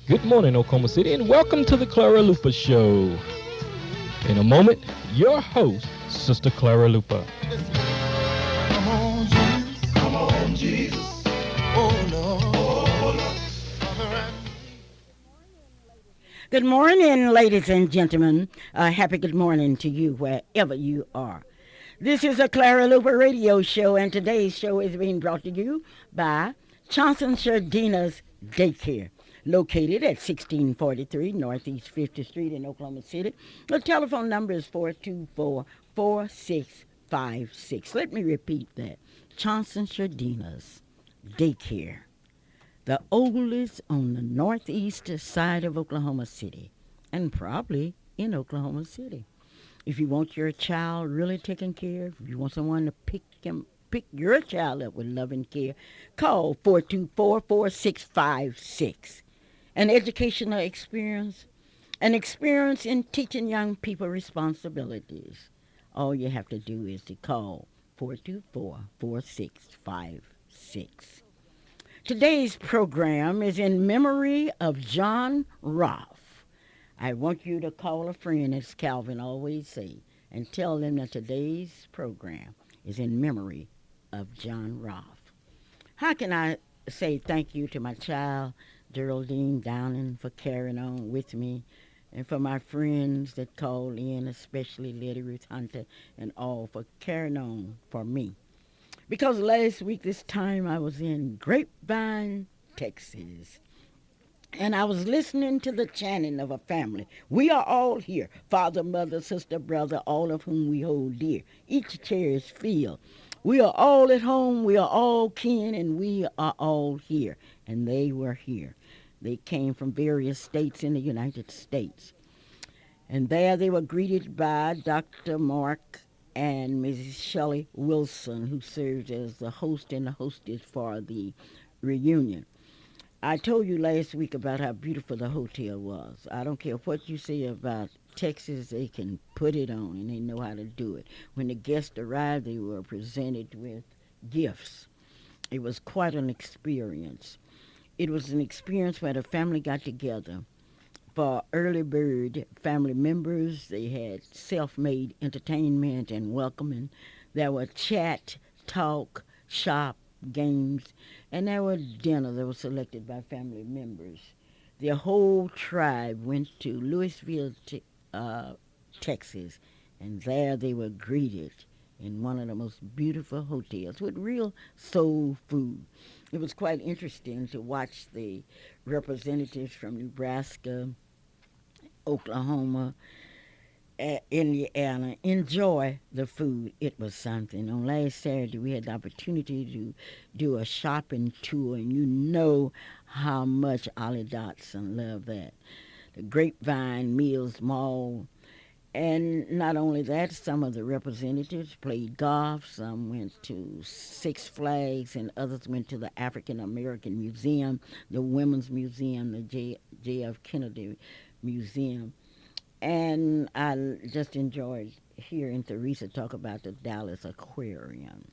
Good morning, Oklahoma City, and welcome to the Clara Luper Show. In a moment, your host, Sister Clara Luper. Come on, Jesus. Come on, Jesus. Oh, Lord. Good morning, ladies and gentlemen. Happy good morning to you wherever you are. This is a Clara Luper radio show, and today's show is being brought to you by Johnson Shardina's Daycare, located at 1643 Northeast 50th Street in Oklahoma City. The telephone number is 424-4656. Let me repeat that. Johnson Shardina's Daycare, the oldest on the northeast side of Oklahoma City, and probably in Oklahoma City. If you want your child really taken care of, if you want someone to pick your child up with love and care, call 424-4656. An educational experience, an experience in teaching young people responsibilities. All you have to do is to call 424-4656. Today's program is in memory of John Rolfe. I want you to call a friend, as Calvin always say, and tell them that today's program is in memory of John Rolfe. How can I say thank you to my child, Geraldine Downing, for carrying on with me, and for my friends that called in, especially Lady Ruth Hunter, and all for carrying on for me. Because last week this time I was in Grapevine, Texas, and I was listening to the chanting of a family. We are all here, father, mother, sister, brother, all of whom we hold dear. Each chair is filled. We are all at home, we are all kin, and we are all here. And they were here. They came from various states in the United States. And there they were greeted by Dr. Mark and Mrs. Shelley Wilson, who served as the host and the hostess for the reunion. I told you last week about how beautiful the hotel was. I don't care what you say about Texas, they can put it on and they know how to do it. When the guests arrived, they were presented with gifts. It was quite an experience. It was an experience where the family got together. For early bird family members, they had self-made entertainment and welcoming. There were chat, talk, shop, games, and there were dinner that was selected by family members. Their whole tribe went to Louisville, Texas, and there they were greeted in one of the most beautiful hotels with real soul food. It was quite interesting to watch the representatives from Nebraska, Oklahoma, Indiana enjoy the food. It was something. On last Saturday, we had the opportunity to do a shopping tour, and you know how much Ollie Dotson loved that. The Grapevine Mills Mall. And not only that, some of the representatives played golf, some went to Six Flags, and others went to the African American Museum, the Women's Museum, the J.F. Kennedy Museum. And I just enjoyed hearing Teresa talk about the Dallas Aquarium.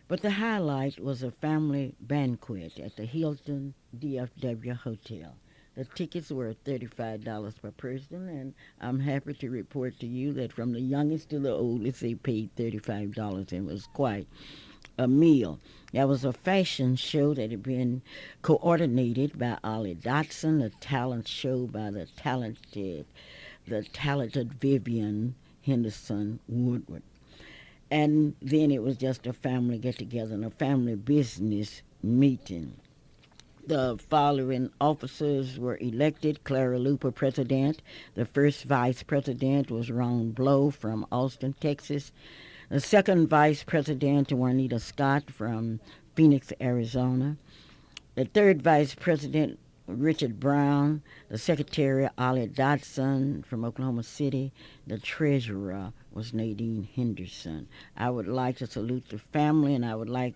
But the highlight was a family banquet at the Hilton DFW Hotel. The tickets were $35 per person, and I'm happy to report to you that from the youngest to the oldest, they paid $35, and it was quite a meal. There was a fashion show that had been coordinated by Ollie Dotson, a talent show by the talented Vivian Henderson Woodward. And then it was just a family get together and a family business meeting. The following officers were elected: Clara Luper, president. The first vice president was Ron Blow from Austin, Texas. The second vice president, Juanita Scott from Phoenix, Arizona. The third vice president, Richard Brown. The secretary, Ollie Dotson from Oklahoma City. The treasurer was Nadine Henderson. I would like to salute the family, and I would like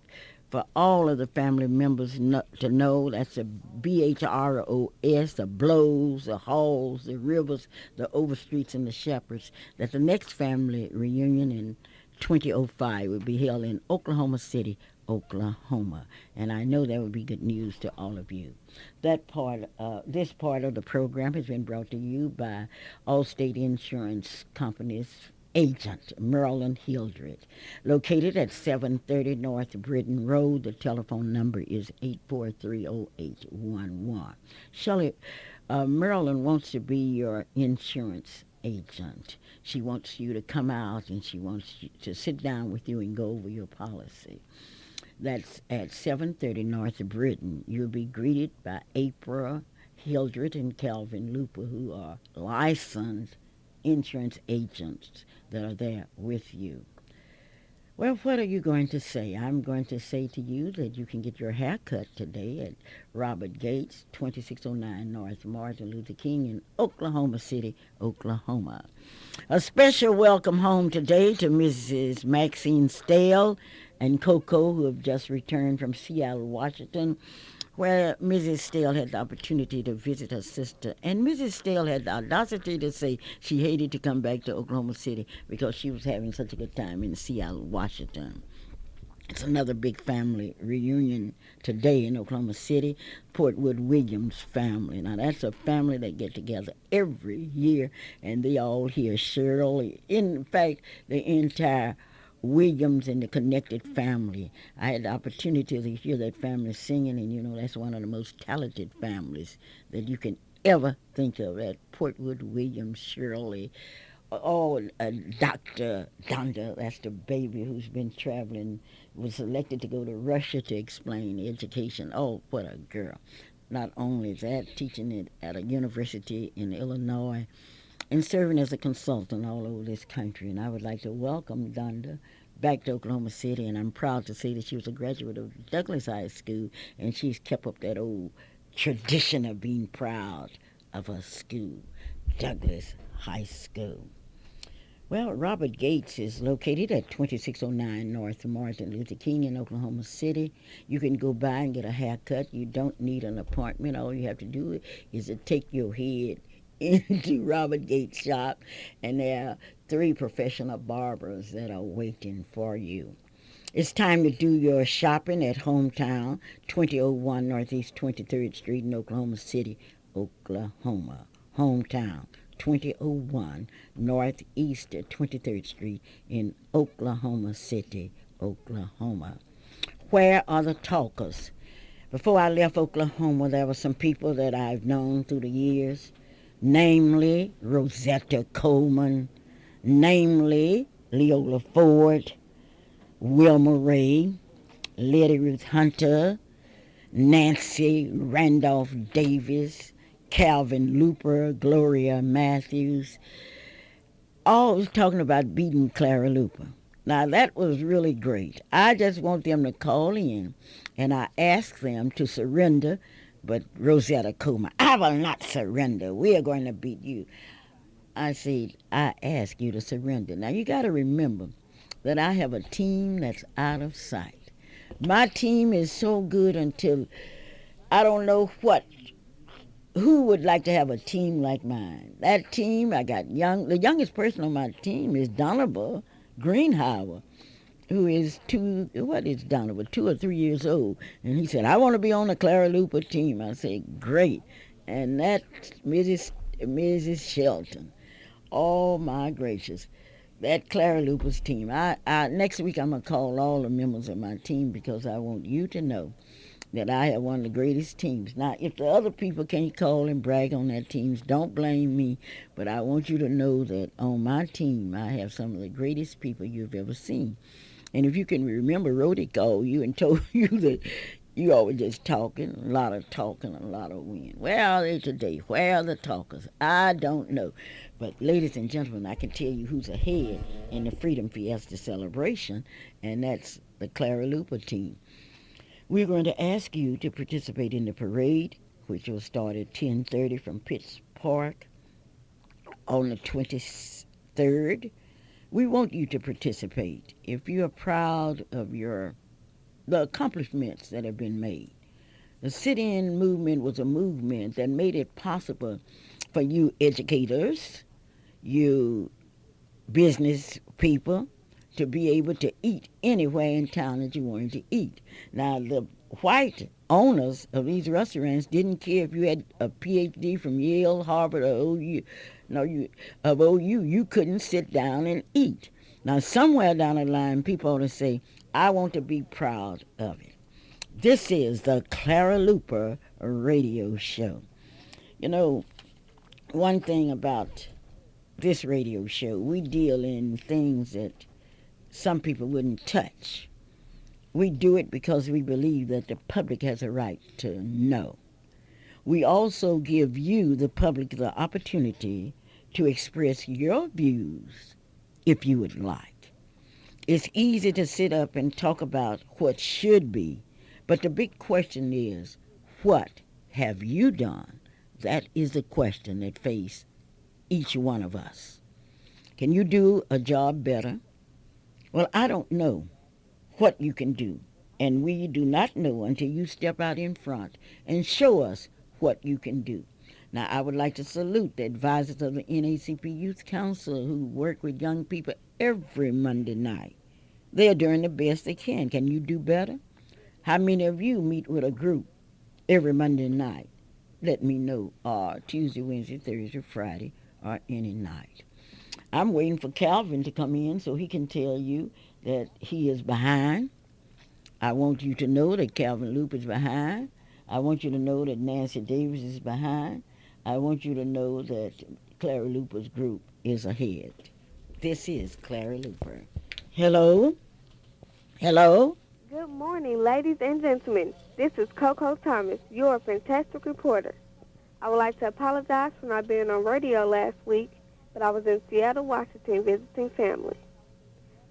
for all of the family members to know that's the BHROS, the Blows, the Halls, the Rivers, the Overstreets, and the Shepherds, that the next family reunion in 2005 will be held in Oklahoma City, Oklahoma. And I know that would be good news to all of you. This part of the program has been brought to you by Allstate Insurance Company's agent, Marilyn Hildred, located at 730 North Britton Road. The telephone number is 8430811. Shelley, Marilyn wants to be your insurance agent. She wants you to come out and she wants you to sit down with you and go over your policy. That's at 730 North Britton. You'll be greeted by April Hildred and Calvin Luper, who are licensed insurance agents that are there with you. Well, what are you going to say? I'm going to say to you that you can get your hair cut today at Robert Gates, 2609 North Martin Luther King in Oklahoma City, Oklahoma. A special welcome home today to Mrs. Maxine Stale and Coco, who have just returned from Seattle, Washington, where Mrs. Stale had the opportunity to visit her sister. And Mrs. Stale had the audacity to say she hated to come back to Oklahoma City because she was having such a good time in Seattle, Washington. It's another big family reunion today in Oklahoma City. Portwood Williams family. Now, that's a family that get together every year, and they all here. Shirley, in fact, the entire Williams and the connected family. I had the opportunity to hear that family singing, and you know that's one of the most talented families that you can ever think of. That Portwood Williams, Shirley, Dr. Donda, that's the baby who's been traveling, was selected to go to Russia to explain education. Oh, what a girl. Not only that, teaching it at a university in Illinois, and serving as a consultant all over this country. And I would like to welcome Donda back to Oklahoma City, and I'm proud to say that she was a graduate of Douglas High School, and she's kept up that old tradition of being proud of her school, Douglas High School. Well, Robert Gates is located at 2609 North Martin Luther King in Oklahoma City. You can go by and get a haircut. You don't need an appointment. All you have to do is to take your head into Robert Gates' shop, and there are 3 professional barbers that are waiting for you. It's time to do your shopping at Hometown, 2001 Northeast 23rd Street in Oklahoma City, Oklahoma. Hometown, 2001 Northeast 23rd Street in Oklahoma City, Oklahoma. Where are the talkers? Before I left Oklahoma, there were some people that I've known through the years, namely Rosetta Coleman, namely Leola Ford, Wilma Ray, Letty Ruth Hunter, Nancy Randolph Davis, Calvin Luper, Gloria Matthews, all talking about beating Clara Luper. Now, that was really great. I just want them to call in, and I ask them to surrender. But Rosetta Coleman, I will not surrender. We are going to beat you. I said, I ask you to surrender. Now, you got to remember that I have a team that's out of sight. My team is so good until I don't know who would like to have a team like mine. That team, I got the youngest person on my team is Donovan Greenhower, who is 2 or 3 years old. And he said, I want to be on the Clara Luper team. I said, great. And that's Mrs. Shelton. Oh, my gracious. That Clara Luper's team. Next week, I'm going to call all the members of my team because I want you to know that I have one of the greatest teams. Now, if the other people can't call and brag on their teams, don't blame me. But I want you to know that on my team, I have some of the greatest people you've ever seen. And if you can remember, Rhodey called you and told you that you always just talking, a lot of wind. Where are they today? Where are the talkers? I don't know. But ladies and gentlemen, I can tell you who's ahead in the Freedom Fiesta celebration, and that's the Clara Luper team. We're going to ask you to participate in the parade, which will start at 10:30 from Pitts Park on the 23rd. We want you to participate. If you are proud of the accomplishments that have been made. The sit-in movement was a movement that made it possible for you educators, you business people, to be able to eat anywhere in town that you wanted to eat. Now, the white owners of these restaurants didn't care if you had a PhD from Yale, Harvard, or OU. No, you couldn't sit down and eat. Now, somewhere down the line, people ought to say, I want to be proud of it. This is the Clara Luper radio show. You know, one thing about this radio show, we deal in things that some people wouldn't touch. We do it because we believe that the public has a right to know. We also give you, the public, the opportunity to express your views if you would like. It's easy to sit up and talk about what should be, but the big question is, what have you done? That is the question that faces each one of us. Can you do a job better? Well, I don't know what you can do, and we do not know until you step out in front and show us what you can do. Now, I would like to salute the advisors of the NACP Youth Council who work with young people every Monday night. They are doing the best they can. Can you do better? How many of you meet with a group every Monday night? Let me know, or Tuesday, Wednesday, Thursday, Friday, or any night. I'm waiting for Calvin to come in so he can tell you that he is behind. I want you to know that Calvin Luper is behind. I want you to know that Nancy Davis is behind. I want you to know that Clara Luper's group is ahead. This is Clara Luper. Hello? Hello? Good morning, ladies and gentlemen. This is Coco Thomas, your fantastic reporter. I would like to apologize for not being on radio last week, but I was in Seattle, Washington, visiting family.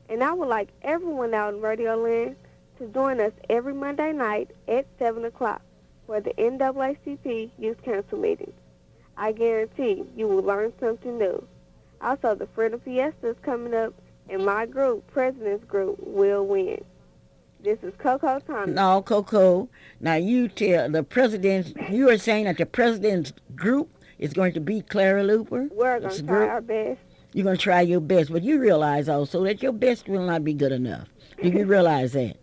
And I would like everyone out in Radio Land to join us every Monday night at 7 o'clock for the NAACP Youth Council meetings. I guarantee you will learn something new. Also, the Freedom Fiesta is coming up, and my group, President's Group, will win. This is Coco Thomas. No, Coco. Now you tell the president, you are saying that the president's group is going to beat Clara Luper? We're going to try our best. You're going to try your best, but you realize also that your best will not be good enough. Do you realize that?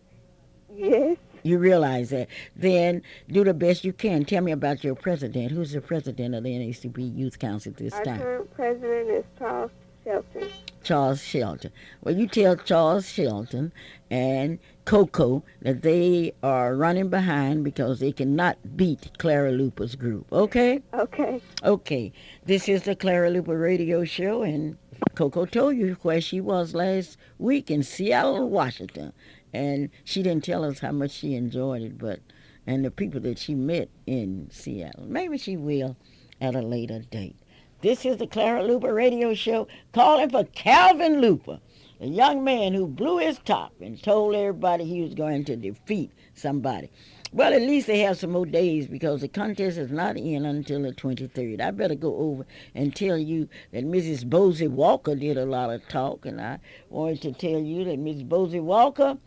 Yes. You realize that. Then do the best you can. Tell me about your president. Who's the president of the NACP Youth Council at this Our time? current president is Charles Shelton. Charles Shelton. Well, you tell Charles Shelton and Coco that they are running behind because they cannot beat Clara Luper's group. Okay? Okay. Okay. This is the Clara Luper radio show, and Coco told you where she was last week in Seattle, Washington. And she didn't tell us how much she enjoyed it, but and the people that she met in Seattle. Maybe she will at a later date. This is the Clara Luper radio show calling for Calvin Luper, a young man who blew his top and told everybody he was going to defeat somebody. Well, at least they have some more days because the contest is not in until the 23rd. I better go over and tell you that Mrs. Bosie Walker did a lot of talk, and I wanted to tell you that Mrs. Bosie Walker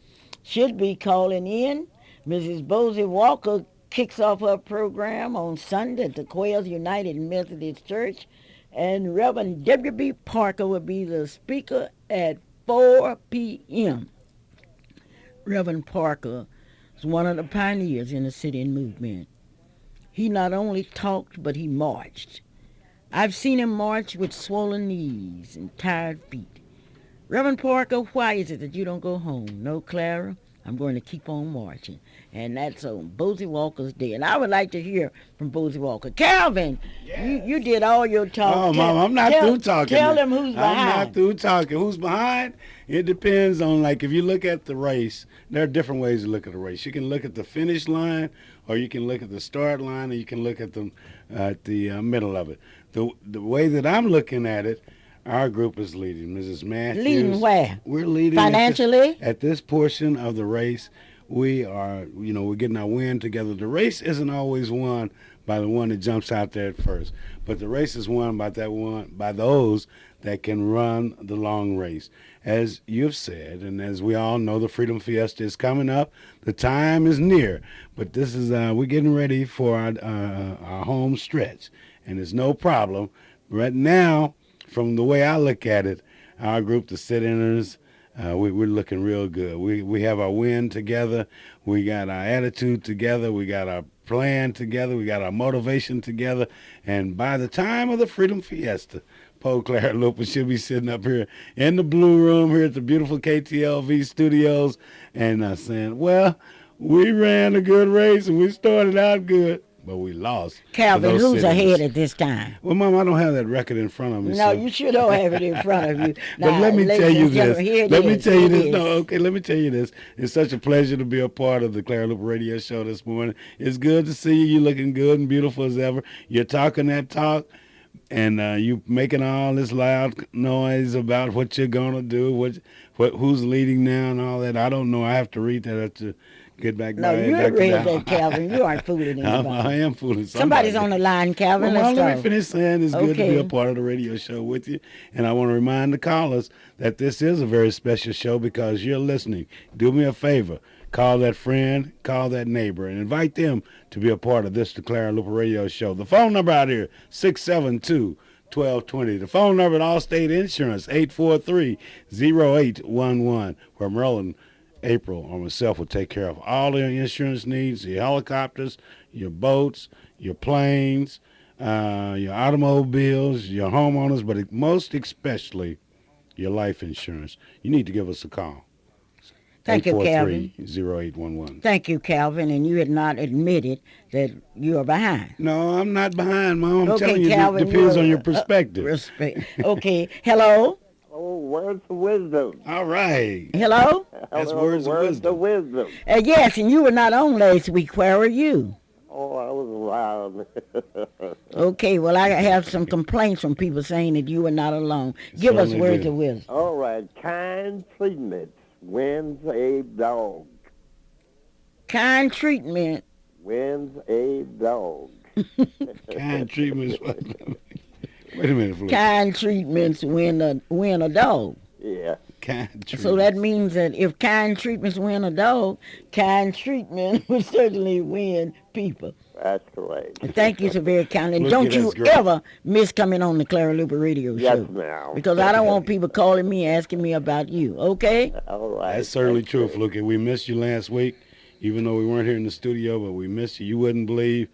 should be calling in. Mrs. Bosie Walker kicks off her program on Sunday at the Quails United Methodist Church, and Reverend W.B. Parker will be the speaker at 4 p.m. Reverend Parker is one of the pioneers in the sit-in movement. He not only talked, but he marched. I've seen him march with swollen knees and tired feet. Reverend Parker, why is it that you don't go home? No, Clara, I'm going to keep on marching. And that's on Bosie Walker's Day. And I would like to hear from Bosie Walker. Calvin, yes. you did all your talking. Oh, Mama, I'm not through talking. Tell them who's behind. I'm not through talking. Who's behind? It depends on, like, if you look at the race, there are different ways to look at a race. You can look at the finish line, or you can look at the start line, or you can look at the middle of it. The way that I'm looking at it, our group is leading. Mrs. Matthews. Leading where? We're leading financially? At this portion of the race. We are, we're getting our win together. The race isn't always won by the one that jumps out there at first, but the race is won by those that can run the long race. As you've said, and as we all know, the Freedom Fiesta is coming up. The time is near, but this is we're getting ready for our home stretch, and it's no problem. Right now, from the way I look at it, our group, the sit-inners, We're looking real good. We have our win together. We got our attitude together. We got our plan together. We got our motivation together. And by the time of the Freedom Fiesta, Poe Clara Luper should be sitting up here in the blue room here at the beautiful KTLV studios and saying, well, we ran a good race and we started out good, but we lost. Calvin, those who's citizens. ahead at this time? Well, Mom, I don't have that record in front of me. No, so. you sure don't have it in front of you. But Now, let me ladies tell you and gentlemen, this. here it Let me is. tell you Here it this. is. No, okay, let me tell you this. It's such a pleasure to be a part of the Clara Luper Radio Show this morning. It's good to see you. You're looking good and beautiful as ever. You're talking that talk, and you making all this loud noise about what you're gonna do, who's leading now, and all that. I don't know. I have to read that to get back. No, you back read down. that, Calvin. You aren't fooling I anybody. am fooling somebody. Somebody's on the line, Calvin. Well, Let's Mom, let me go. finish saying it's good to be Okay. a part of the radio show with you. And I want to remind the callers that this is a very special show because you're listening. Do me a favor. Call that friend, call that neighbor, and invite them to be a part of this, the Clara Luper Radio Show. The phone number out here, 672-1220. The phone number at Allstate Insurance, 843-0811, where Maryland, April, or myself will take care of all your insurance needs, your helicopters, your boats, your planes, your automobiles, your homeowners, but most especially your life insurance. You need to give us a call. Thank you, Calvin. 843-0811. Thank you, Calvin. And you had not admitted that you are behind. No, I'm not behind, Mom. I'm Okay, telling you, Calvin, it depends you're, on your perspective. Respect. Okay. Hello? Oh, words of wisdom. All right. Hello? That's Hello, words of wisdom. wisdom. Yes, and you were not on last week. Where were you? Oh, I was around. Okay, well, I have some complaints from people saying that you were not alone. Give us Certainly words did. of wisdom. All right, kind treatment wins a dog. Kind treatment. Wins a dog. Kind treatment. Wait a minute, Flo. Kind treatments win a dog. Yeah. Kind treatment. So that means that if kind treatments win a dog, kind treatment would certainly win people. That's correct. Thank you so very kindly. And Look don't at you that's great. ever miss coming on the Clara Luper Radio Yes, Show. ma'am. Because I don't want people calling me asking me about you, okay? All right. That's certainly That's true, good. Fluky. We missed you last week, even though we weren't here in the studio, but we missed you. You wouldn't believe.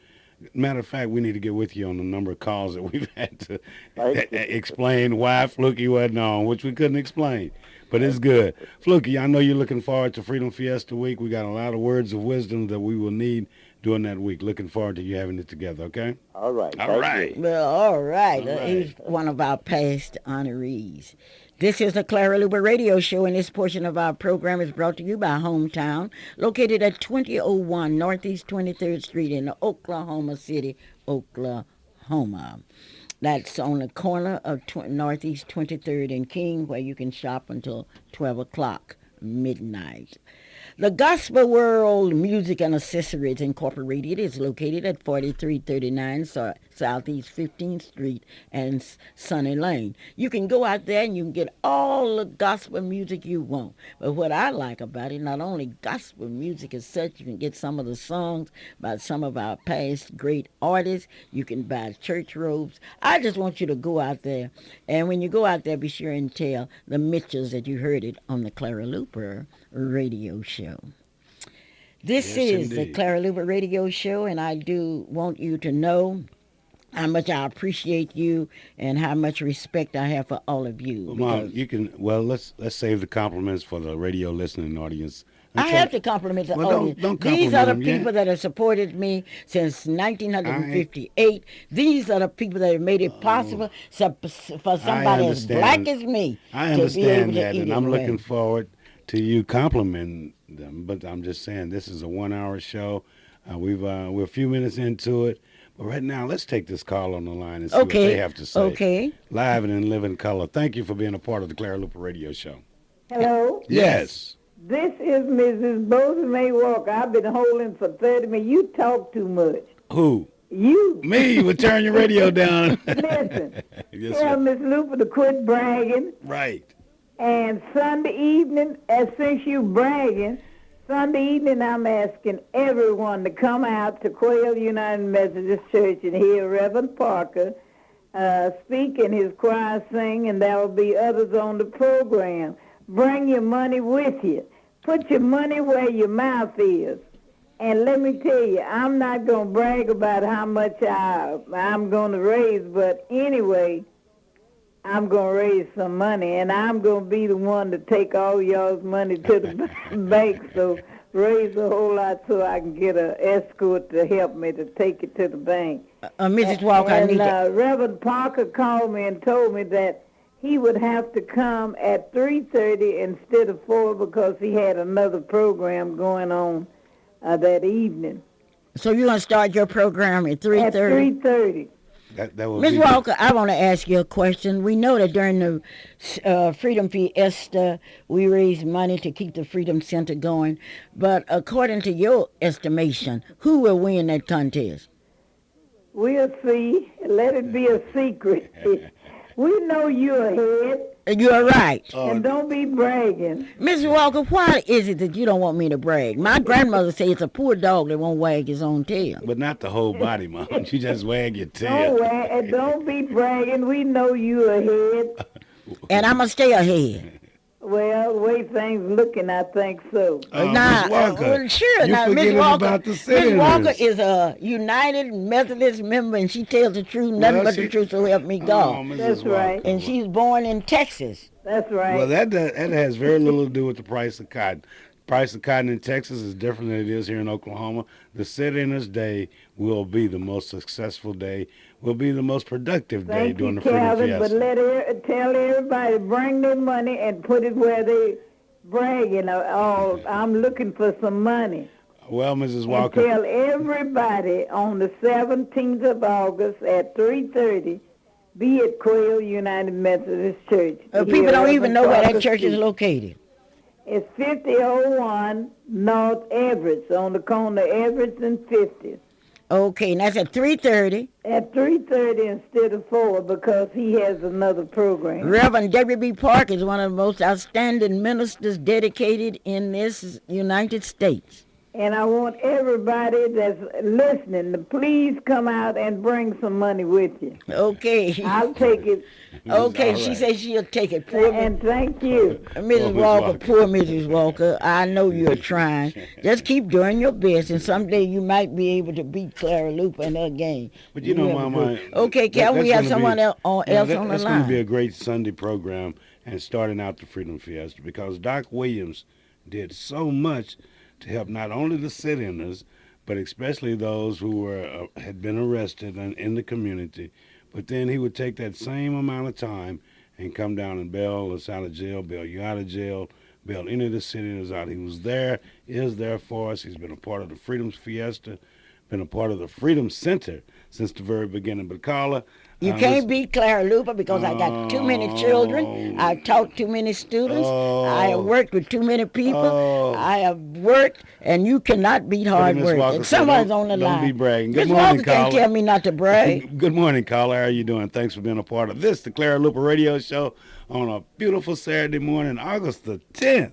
Matter of fact, we need to get with you on the number of calls that we've had to Thank you. explain why Fluky wasn't on, which we couldn't explain. But it's good. Fluky, I know you're looking forward to Freedom Fiesta Week. We got a lot of words of wisdom that we will need during that week. Looking forward to you having it together, okay? All right. All thank right. you. Well, all right. All right. He's one of our past honorees. This is the Clara Luper Radio Show, and this portion of our program is brought to you by Hometown, located at 2001 Northeast 23rd Street in Oklahoma City, Oklahoma. That's on the corner of Northeast 23rd and King, where you can shop until 12 o'clock midnight. The Gospel World Music and Accessories Incorporated is located at 4339 Southeast 15th Street and Sunny Lane. You can go out there and you can get all the gospel music you want. But what I like about it, not only gospel music as such, you can get some of the songs by some of our past great artists. You can buy church robes. I just want you to go out there. And when you go out there, be sure and tell the Mitchells that you heard it on the Clara Luper Radio Show. This Yes, is the indeed. Clara Luper Radio Show, and I do want you to know how much I appreciate you and how much respect I have for all of you. Well, Mom, because you can. Well, let's save the compliments for the radio listening audience. I have to compliment the Well, don't- audience. don't These are the compliment 'em yet. people that have supported me since 1958. These are the people that have made it possible for somebody as understand. black as me I to be able understand to that, eat and it I'm well. looking forward to you complimenting them. But I'm just saying, this is a 1-hour show. We're a few minutes into it, but right now, let's take this call on the line and see what they have to say. Okay. Live and in living color. Thank you for being a part of the Clara Luper Radio Show. Hello, Yes. this is Mrs. Bozeman May Walker. I've been holding for 30 minutes. You talk too much. Who? You. Me? Well, turn your radio down. Listen, Yes, tell sir. Miss Luper to quit bragging. Right. And Sunday evening, since you bragging, Sunday evening I'm asking everyone to come out to Quail United Methodist Church and hear Reverend Parker speak and his choir sing, and there will be others on the program. bring your money with you. Put your money where your mouth is. And let me tell you, I'm not going to brag about how much I'm going to raise, but anyway, I'm going to raise some money, and I'm going to be the one to take all y'all's money to the bank, so raise a whole lot so I can get an escort to help me to take it to the bank. Mrs. Walker, I need to... Reverend Parker called me and told me that he would have to come at 3:30 instead of 4 because he had another program going on that evening. So you're going to start your program at 3:30? At 3:30. That will Ms. Walker, I want to ask you a question. We know that during the Freedom Fiesta, we raise money to keep the Freedom Center going. But according to your estimation, who will win that contest? We'll see. Let it be a secret. We know you're ahead. You're right. And don't be bragging. Mrs. Walker, why is it that you don't want me to brag? My grandmother said it's a poor dog that won't wag his own tail. But not the whole body, Mom. You just wag your tail. Don't be bragging. We know you're ahead. And I'm going to stay ahead. Well, the way things looking, I think so. Ms. Walker, sure. Now, Ms. Walker, Ms. Walker is a United Methodist member, and she tells the truth, nothing but the truth, so help me God. That's right. And she's born in Texas. That's right. Well, that has very little to do with the price of cotton. Price of cotton in Texas is different than it is here in Oklahoma. The Sit-Inners Day will be the most successful day, will be the most productive day during the Freedom Fiesta. But tell everybody, bring their money and put it where they bragging. Oh, I'm looking for some money. Well, Mrs. Walker. And tell everybody on the 17th of August at 3:30, be at Quail United Methodist Church. People don't even know where that church is located. It's 5001 North Everett, on the corner of Everett and 50th. Okay, and that's at 3:30. At 3:30 instead of 4 because he has another program. Reverend W.B. Park is one of the most outstanding ministers dedicated in this United States. And I want everybody that's listening to please come out and bring some money with you. Okay. I'll take it. Okay, right. She says she'll take it. And thank you. Mrs. Walker, poor Mrs. Walker, I know you're trying. Just keep doing your best, and someday you might be able to beat Clara Luper in her game. But you know, Mama... Okay, can we have someone else on the line? That's going to be a great Sunday program and starting out the Freedom Fiesta because Doc Williams did so much to help not only the sit-inners, but especially those who had been arrested in the community. But then he would take that same amount of time and come down and bail us out of jail, bail you out of jail, bail any of the sit-inners out. He was there, is there for us. He's been a part of the Freedom Fiesta, been a part of the Freedom Center since the very beginning. But Carla... You can't beat Clara Luper because I got too many children. I taught too many students. I have worked with too many people. I have worked, and you cannot beat hard work. And someone's on the line. Don't be bragging. Good morning, Carla. Can't tell me not to brag. Good morning, Carla. How are you doing? Thanks for being a part of this, the Clara Luper Radio Show, on a beautiful Saturday morning, August the 10th,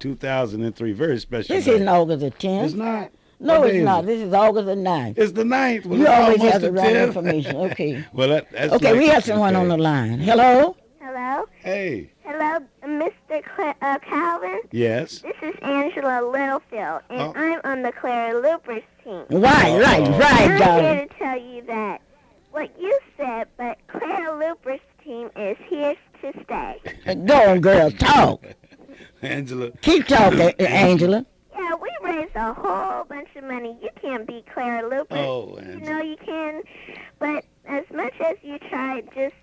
2003. Very special This day. isn't August the 10th. It's not. No, it's not. This is August the 9th. It's the 9th. Well, you always have the right information. Okay. Well, that's okay, we have someone on the line. Hello? Hello? Hey. Hello, Mr. Calvin? Yes? This is Angela Littlefield, and I'm on the Clara Luper's team. Right, I'm darling. here to tell you that what you said, but Clara Luper's team is here to stay. Go on, girl, talk. Angela. Keep talking, Angela. Yeah, we raised a whole bunch of money. You can't beat Clara Luper. Oh, Angela. You know you can, but as much as you try, just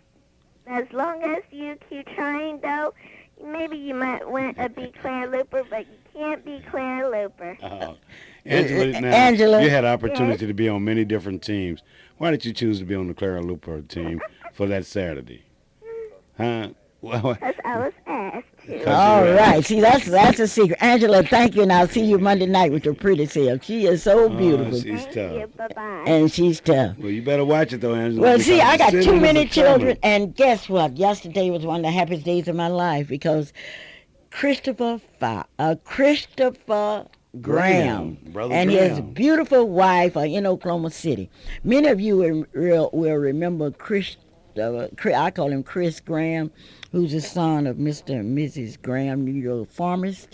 as long as you keep trying, though, maybe you might want to beat Clara Luper, but you can't beat Clara Luper. Angela, you had opportunity to be on many different teams. Why did you choose to be on the Clara Luper team for that Saturday? Huh? Because I was asked. All right. See, that's a secret. Angela, thank you, and I'll see you Monday night with your pretty self. She is so beautiful. She's tough. Thank you. Bye-bye. And she's tough. Well, you better watch it, though, Angela. Well, see, I got too many children, and guess what? Yesterday was one of the happiest days of my life because Christopher Graham and his beautiful wife are in Oklahoma City. Many of you will remember I call him Chris Graham, who's the son of Mr. and Mrs. Graham, New York farmers.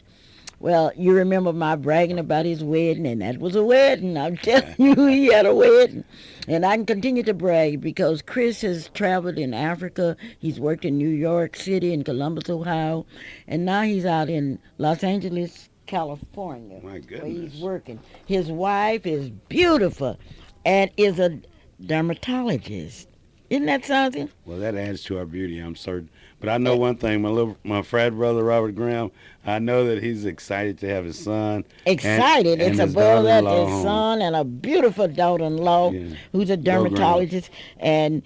Well, you remember my bragging about his wedding, and that was a wedding. I'm telling you, he had a wedding. And I can continue to brag because Chris has traveled in Africa. He's worked in New York City and Columbus, Ohio. And now he's out in Los Angeles, California. My Where he's goodness. working. His wife is beautiful and is a dermatologist. Isn't that something? Well, that adds to our beauty, I'm certain. But I know one thing, my frat brother Robert Graham. I know that he's excited to have his son. Excited. And It's his above that daughter-in-law his home. son and a beautiful daughter-in-law Yeah. who's a Graham. dermatologist. And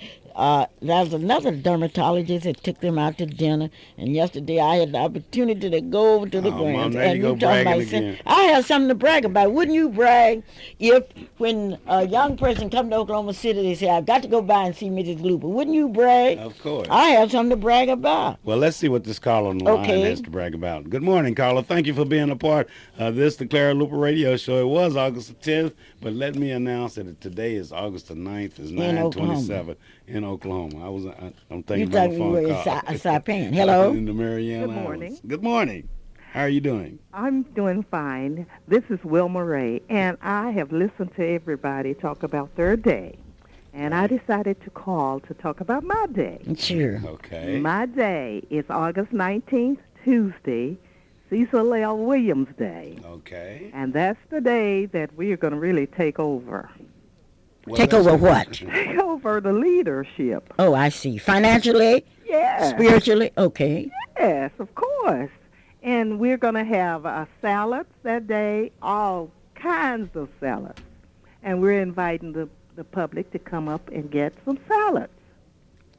there's another dermatologist that took them out to dinner. And yesterday I had the opportunity to go over to the Oh, Mom, Grams. there you And go talking bragging about again. I have something to brag about. Wouldn't you brag if when a young person come to Oklahoma City they say, I've got to go by and see Mrs. Luper? Wouldn't you brag? Of course. I have something to brag about. Well, let's see what this caller on the line Okay. has to brag about. Good morning, caller. Thank you for being a part of this, the Clara Luper Radio Show. It was August the 10th, but let me announce that today is August the 9th. It's 9:27 in Oklahoma. I'm You thinking about thought a you phone were in call. Saipan. Hello? In the Mariana Good morning. Islands. Good morning. How are you doing? I'm doing fine. This is Wilma Ray, and I have listened to everybody talk about their day. And I decided to call to talk about my day. Sure. Okay. My day is August 19th, Tuesday, Cecil L. Williams Day. Okay. And that's the day that we are going to really take over. Well, Take that's over a- what? Take over the leadership. Oh, I see. Financially, Yes. spiritually, okay. Yes, of course. And we're going to have salads that day, all kinds of salads. And we're inviting the public to come up and get some salads.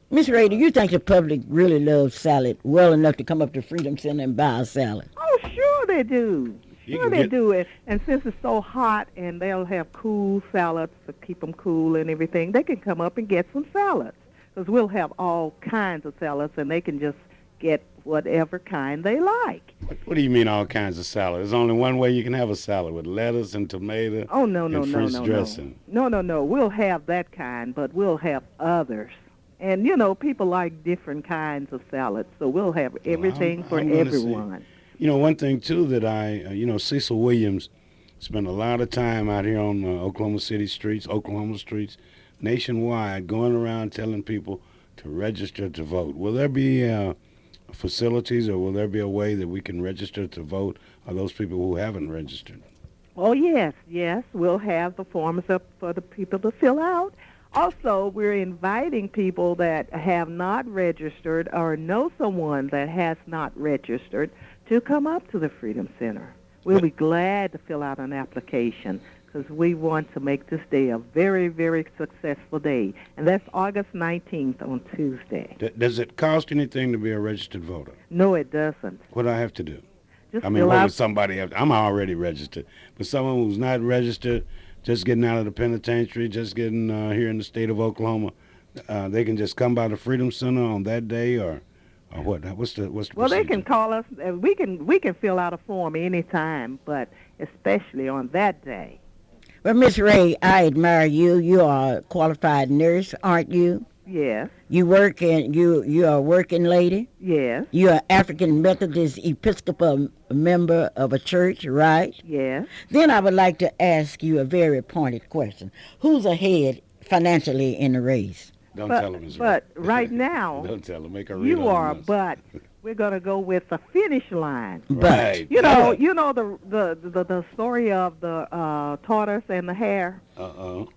Miss Ray, do you think the public really loves salad well enough to come up to Freedom Center and buy a salad? Oh, sure they do. You Sure can they get- do it. And since it's so hot and they'll have cool salads to keep them cool and everything, they can come up and get some salads. Because we'll have all kinds of salads and they can just get whatever kind they like. What do you mean all kinds of salad? There's only one way you can have a salad with lettuce and tomato Oh, no, and no, no, French no, dressing. no. No. We'll have that kind, but we'll have others. And, you know, people like different kinds of salads, so we'll have everything for I'm gonna see. everyone. You know, one thing, too, that Cecil Williams spent a lot of time out here on Oklahoma streets, nationwide, going around telling people to register to vote. Will there be facilities or will there be a way that we can register to vote for those people who haven't registered? Oh, yes. We'll have the forms up for the people to fill out. Also, we're inviting people that have not registered or know someone that has not registered to come up to the Freedom Center. We'll be glad to fill out an application because we want to make this day a very, very successful day. And that's August 19th on Tuesday. Does it cost anything to be a registered voter? No, it doesn't. What do I have to do? Just I mean, fill what out. would somebody have? I'm already registered. But someone who's not registered, just getting out of the penitentiary, just getting here in the state of Oklahoma, they can just come by the Freedom Center on that day, or what? What's the Well, they can procedure? call us. We can fill out a form anytime, but especially on that day. Well, Miss Ray, I admire you. You are a qualified nurse, aren't you? Yes, You work and you are a working lady. yes, You're an African Methodist Episcopal member of a church, right? yes. Then I would like to ask you a very pointed question. Who's ahead financially in the race? Don't but, tell them it's but right now, Don't tell them. Make her read you on the are. list. But we're gonna go with the finish line. Right. You know the story of the tortoise and the hare. Uh-oh.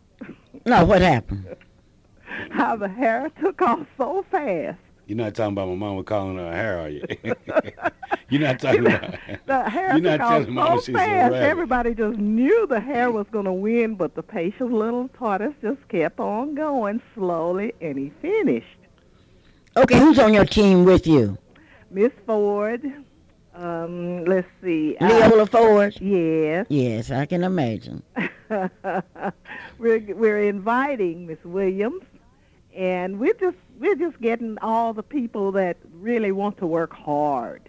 No, what happened? How the hare took off so fast. You're not talking about my mama calling her a hare, are you? You're not talking about. The hare You're not took off telling Mama so she's a fast. rabbit. Everybody just knew the hare was going to win, but the patient little tortoise just kept on going slowly, and he finished. Okay, who's on your team with you? Miss Ford, let's see. Leola Ford? Yes. Yes, I can imagine. we're inviting Miss Williams, and we're just getting all the people that really want to work hard.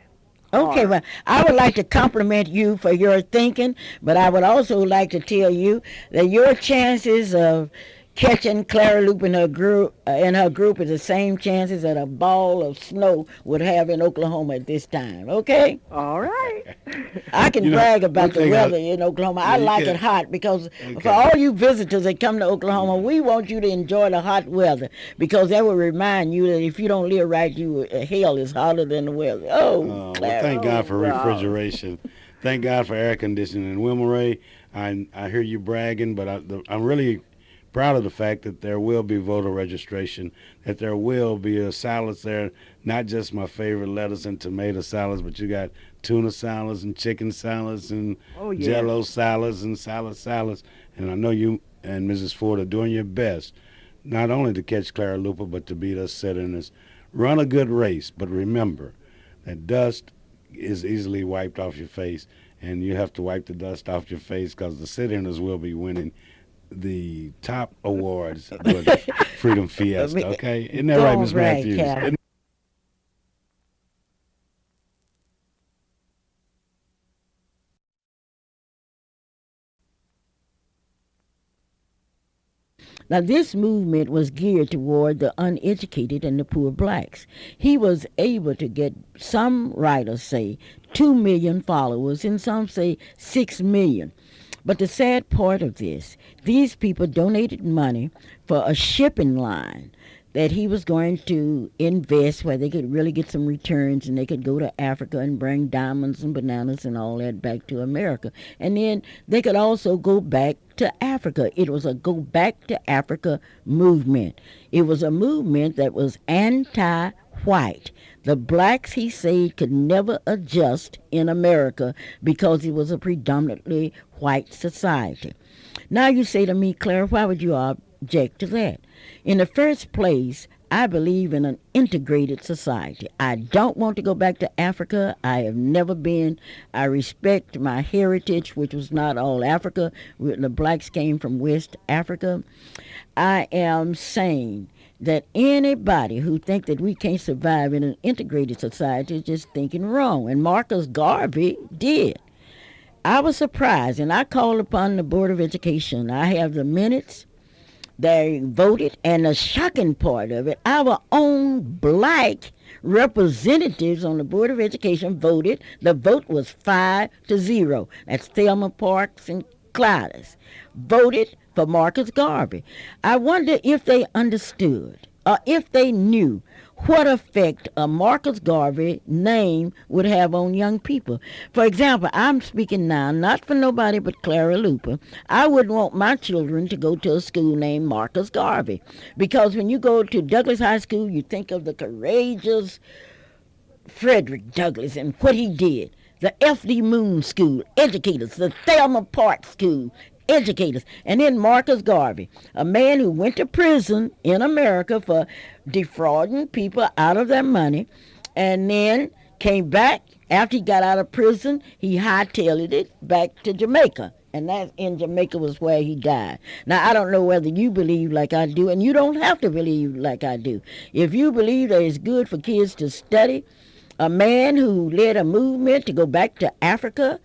Okay, well, I would like to compliment you for your thinking, but I would also like to tell you that your chances of catching Clara Loop in her group is the same chances that a ball of snow would have in Oklahoma at this time. Okay, All right. I can You know, brag one about the thing weather in Oklahoma. yeah, I you like it can. hot because for Okay. all you visitors that come to Oklahoma, we want you to enjoy the hot weather because that will remind you that if you don't live right, hell is hotter than the weather. Oh, Well, Clara. thank God Oh, for wow. refrigeration. Thank God for air conditioning. And Wilma Ray, I hear you bragging, but I'm really proud of the fact that there will be voter registration, that there will be a salads there, not just my favorite lettuce and tomato salads, but you got tuna salads and chicken salads and Oh, yes. jello salads and salads. And I know you and Mrs. Ford are doing your best, not only to catch Clara Luper, but to beat us Southerners. Run a good race, but remember that dust is easily wiped off your face, and you have to wipe the dust off your face because the Southerners will be winning the top awards for the Freedom Fiesta. Okay, isn't that right, Go Miss right, Matthews? Calvin. Now, this movement was geared toward the uneducated and the poor blacks. He was able to get, some writers say, 2 million followers, and some say 6 million. But the sad part of this, these people donated money for a shipping line that he was going to invest where they could really get some returns and they could go to Africa and bring diamonds and bananas and all that back to America. And then they could also go back to Africa. It was a go back to Africa movement. It was a movement that was anti-white. The blacks, he said, could never adjust in America because it was a predominantly white society. Now you say to me, Clara, why would you object to that? In the first place, I believe in an integrated society. I don't want to go back to Africa. I have never been. I respect my heritage, which was not all Africa. The blacks came from West Africa. I am saying that anybody who think that we can't survive in an integrated society is just thinking wrong. And Marcus Garvey did. I was surprised, and I called upon the Board of Education. I have the minutes. They voted, and the shocking part of it, our own black representatives on the Board of Education voted. The vote was 5-0. That's Thelma Parks and Clara voted for Marcus Garvey. I wonder if they understood or if they knew what effect a Marcus Garvey name would have on young people. For example, I'm speaking now not for nobody but Clara Luper. I wouldn't want my children to go to a school named Marcus Garvey because when you go to Douglas High School, you think of the courageous Frederick Douglass and what he did. The F.D. Moon School, educators. The Thelma Park School, educators. And then Marcus Garvey, a man who went to prison in America for defrauding people out of their money and then came back. After he got out of prison, he hightailed it back to Jamaica. And that in Jamaica was where he died. Now, I don't know whether you believe like I do, and you don't have to believe like I do. If you believe that it's good for kids to study, a man who led a movement to go back to Africa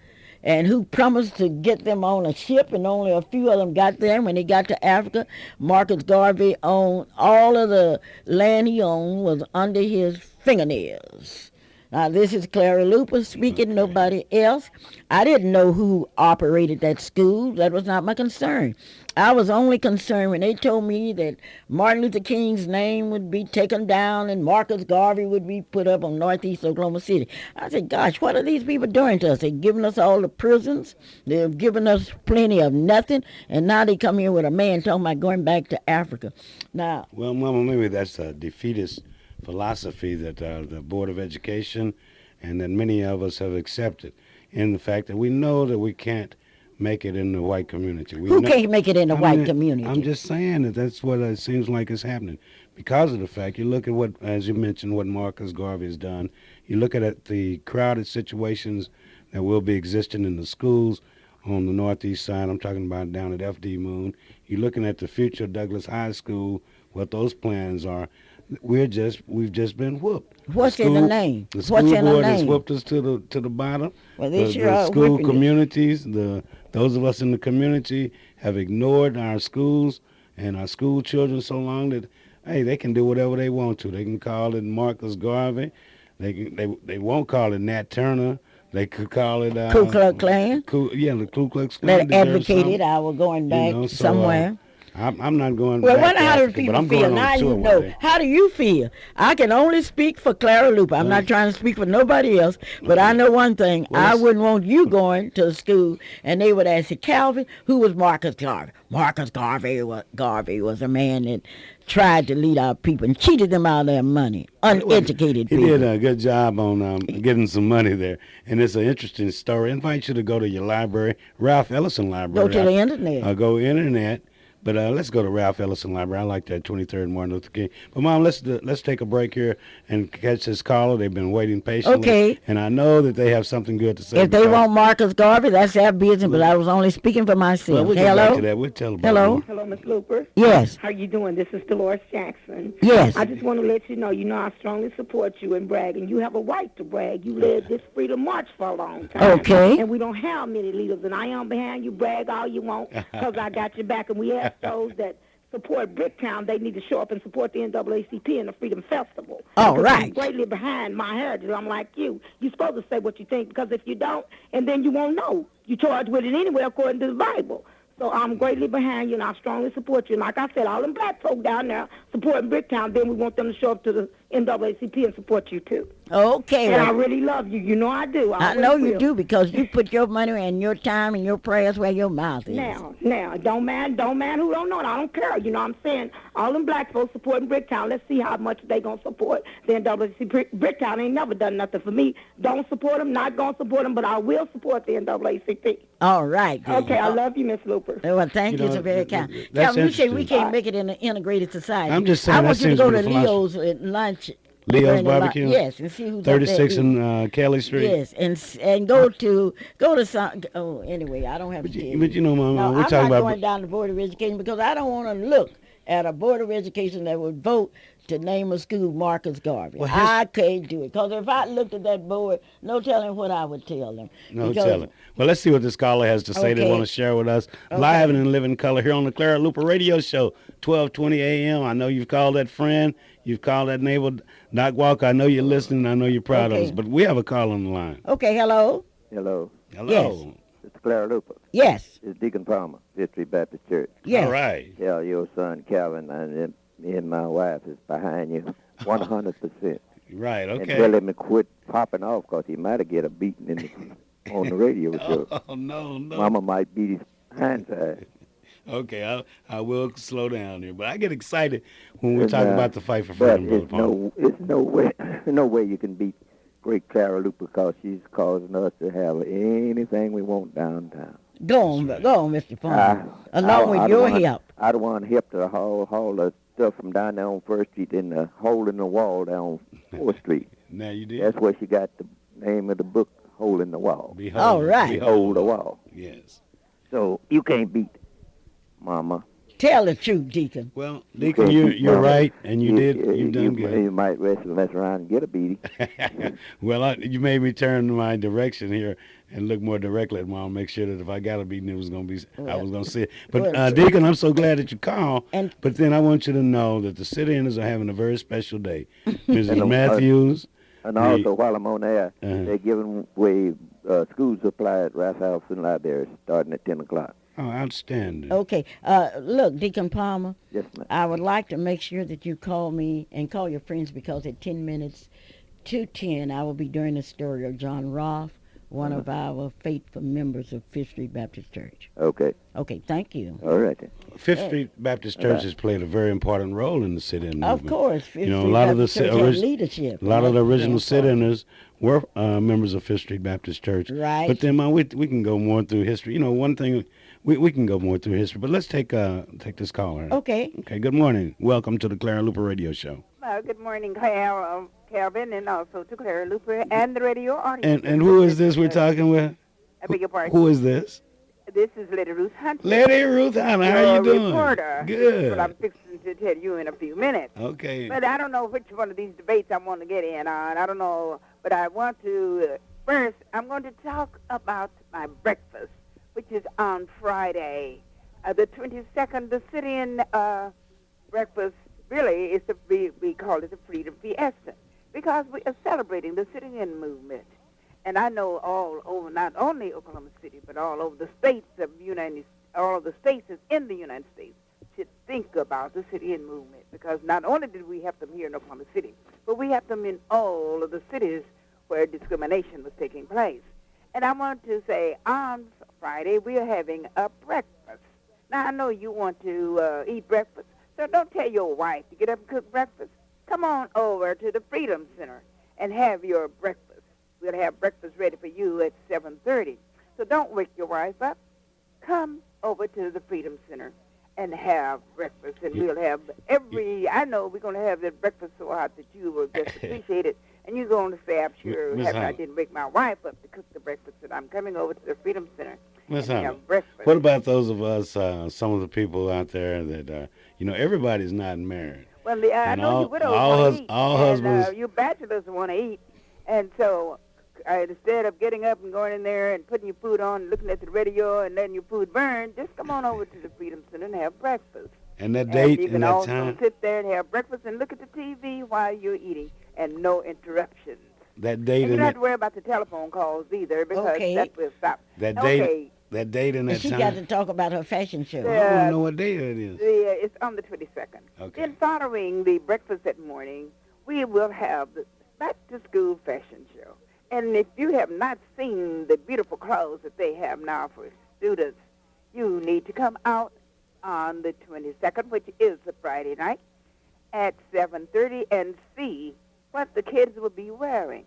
and who promised to get them on a ship, and only a few of them got there. When they got to Africa, Marcus Garvey owned all of the land he owned was under his fingernails. Now, this is Clara Luper speaking, Okay. nobody else. I didn't know who operated that school. That was not my concern. I was only concerned when they told me that Martin Luther King's name would be taken down and Marcus Garvey would be put up on Northeast Oklahoma City. I said, gosh, what are these people doing to us? They've given us all the prisons. They've given us plenty of nothing. And now they come here with a man talking about going back to Africa. Now, Well, Mama, maybe that's a defeatist philosophy that the Board of Education and that many of us have accepted in the fact that we know that we can't make it in the white community. who can't make it in the I white mean, community? I'm just saying that that's what it seems like is happening because of the fact you look at what, as you mentioned, what Marcus Garvey has done. You look at the crowded situations that will be existing in the schools on the northeast side. I'm talking about down at FD Moon. You're looking at the future Douglas High School, what those plans are. We've just been whooped. What's in the name? The What's school in the board has name? whooped us to the bottom. Well, they The, sure the are school whipping it. communities, those of us in the community have ignored our schools and our school children so long that, hey, they can do whatever they want to. They can call it Marcus Garvey. They won't call it Nat Turner. They could call it Ku Klux Klan. the Ku Klux Klan. That advocated our going back somewhere. I'm not going well, back to how do Africa, people but I'm feel? going on Now a tour you one know. day. How do you feel? I can only speak for Clara Luper. I'm not trying to speak for nobody else, but I know one thing. Well, I wouldn't want you going to school and they would ask you, Calvin, who was Marcus Garvey? Marcus Garvey was a man that tried to lead our people and cheated them out of their money. Uneducated He people. did a good job on getting some money there, and it's an interesting story. I invite you to go to your library, Ralph Ellison Library. Go to the internet. Go internet. But let's go to Ralph Ellison Library. I like that 23rd Martin Luther King. But Mom, let's take a break here and catch this caller. They've been waiting patiently. Okay. And I know that they have something good to say. If they want Marcus Garvey, that's their business. But I was only speaking for myself. Well, we'll get back to that. We'll tell about Hello. More. Hello, Miss Luper. Yes. How you doing? This is Dolores Jackson. Yes. I just want to let you know I strongly support you in bragging. You have a right to brag. You led this Freedom March for a long time. Okay. And we don't have many leaders. And I am behind you. Brag all you want because I got your back. And we ask those that support Bricktown, they need to show up and support the NAACP and the Freedom Festival. All because right. I'm greatly behind my heritage. I'm like you. You're supposed to say what you think because if you don't, and then you won't know. You charge with it anyway according to the Bible. So I'm greatly behind you, and I strongly support you. And like I said, all them black folk down there supporting Bricktown, then we want them to show up to the NAACP and support you, too. Okay. And I really love you. You know I do. I know you do because you put your money and your time and your prayers where your mouth is. Now, don't man who don't know it. I don't care. You know what I'm saying? All them black folks supporting Bricktown. Let's see how much they going to support. The NAACP. Bricktown ain't never done nothing for me. Don't support them, not going to support them, but I will support the NAACP. All right. Good. Okay, I love you, Miss Luper. Well, thank you. It's a very kind. Calvin, you say we can't make it in an integrated society. I'm just saying I want that you to seems go to to be Leo's at lunch. Leo's Barbecue? Yes, and see who's 36 up there. and Kelly Street? Yes, and go to some. Oh, anyway, I don't have to tell you. But you know, Mama, we're talking I'm about. not going down the Board of Education because I don't want to look at a Board of Education that would vote to name a school Marcus Garvey. Well, I can't do it because if I looked at that board, no telling what I would tell them. No telling. Well, let's see what this caller has to say. They want to share with us live and in living color here on the Clara Luper Radio Show, 12:20 a.m. I know you've called that friend. You've called that neighbor, Doc Walker. I know you're listening. I know you're proud of us. But we have a call on the line. Okay, hello. Hello. Hello. Yes. It's Clara Luper. Yes. It's Deacon Palmer, Victory Baptist Church. Yes. All right. Tell your son Calvin and me and my wife is behind you 100%. Right, okay. And tell him to quit popping off because he might have get a beating on the radio show. Oh, no. Mama might beat his handside. Okay, I will slow down here. But I get excited when we talk about the fight for freedom, Brother Palmer. It's no way you can beat great Clara Luper because she's causing us to have anything we want downtown. Go on, Mr. Palmer. Along with your help. I don't want help to haul the stuff from down there on 1st Street in the hole in the wall down 4th Street. Now you did? That's where she got the name of the book, Hole in the Wall. Behold, all right. Behold the Wall. Yes. So you can't beat Mama. Tell the truth, Deacon. Well, Deacon, you're right, and you've done good. You might mess around and get a beating. Well, you made me turn my direction here and look more directly at Mom, make sure that if I got a beating, I was going to see it. But, Deacon, I'm so glad that you called. But then I want you to know that the city inners are having a very special day. Mrs. Matthews. And also, while I'm on air, they're giving away school supply at Ralph Ellison Library starting at 10 o'clock. Oh, outstanding. Okay. Look, Deacon Palmer. Yes, ma'am. I would like to make sure that you call me and call your friends because at 10 minutes to 10, I will be doing the story of John Roth, one of our faithful members of Fifth Street Baptist Church. Okay. Okay, thank you. All right. Then. Fifth Street Baptist Church has played a very important role in the sit-in movement. Of course. Fifth a Street lot Baptist of the Church has leadership. A lot of the original sit-inners were members of Fifth Street Baptist Church. Right. But then we can go more through history. One thing, we can go more through history. But let's take this caller. Okay. Okay, good morning. Welcome to the Clara Luper Radio Show. Good morning, Calvin, and also to Clara Luper and the radio audience. And who is this we're talking with? I beg your pardon? Who is this? This is Lady Ruth Hunter. Lady Ruth Hunter, how are you doing? Reporter. Good. That's what I'm fixing to tell you in a few minutes. Okay. But I don't know which one of these debates I want to get in on. I don't know. But I want to, first, I'm going to talk about my breakfast, which is on Friday. The 22nd, the sit-in breakfast really is we call it the Freedom Fiesta because we are celebrating the sitting-in movement. And I know all over, not only Oklahoma City, but all over the states of all of the states in the United States should think about the sit-in movement because not only did we have them here in Oklahoma City, but we have them in all of the cities where discrimination was taking place. And I want to say on Friday we are having a breakfast. Now, I know you want to eat breakfast, so don't tell your wife to get up and cook breakfast. Come on over to the Freedom Center and have your breakfast. We'll have breakfast ready for you at 7:30. So don't wake your wife up. Come over to the Freedom Center and have breakfast, and we'll have I know we're going to have that breakfast so hot that you will just appreciate it, and you're going to say, I'm sure I didn't wake my wife up to cook the breakfast, and I'm coming over to the Freedom Center Miss and Hunter, have breakfast. what about those of us, some of the people out there that, everybody's not married? Well, I know you widows want to eat, and you bachelors want to eat, and so instead of getting up and going in there and putting your food on and looking at the radio and letting your food burn, just come on over to the Freedom Center and have breakfast. And that date and you and can that also time? sit there and have breakfast and look at the TV while you're eating and no interruptions. That date and you and don't have to worry about the telephone calls either because that will stop. That date and that she time? got to talk about her fashion show. I want to know what day it is. It's on the 22nd. Okay. Then following the breakfast that morning, we will have the back-to-school fashion show. And if you have not seen the beautiful clothes that they have now for students, you need to come out on the 22nd, which is a Friday night, at 7:30 and see what the kids will be wearing.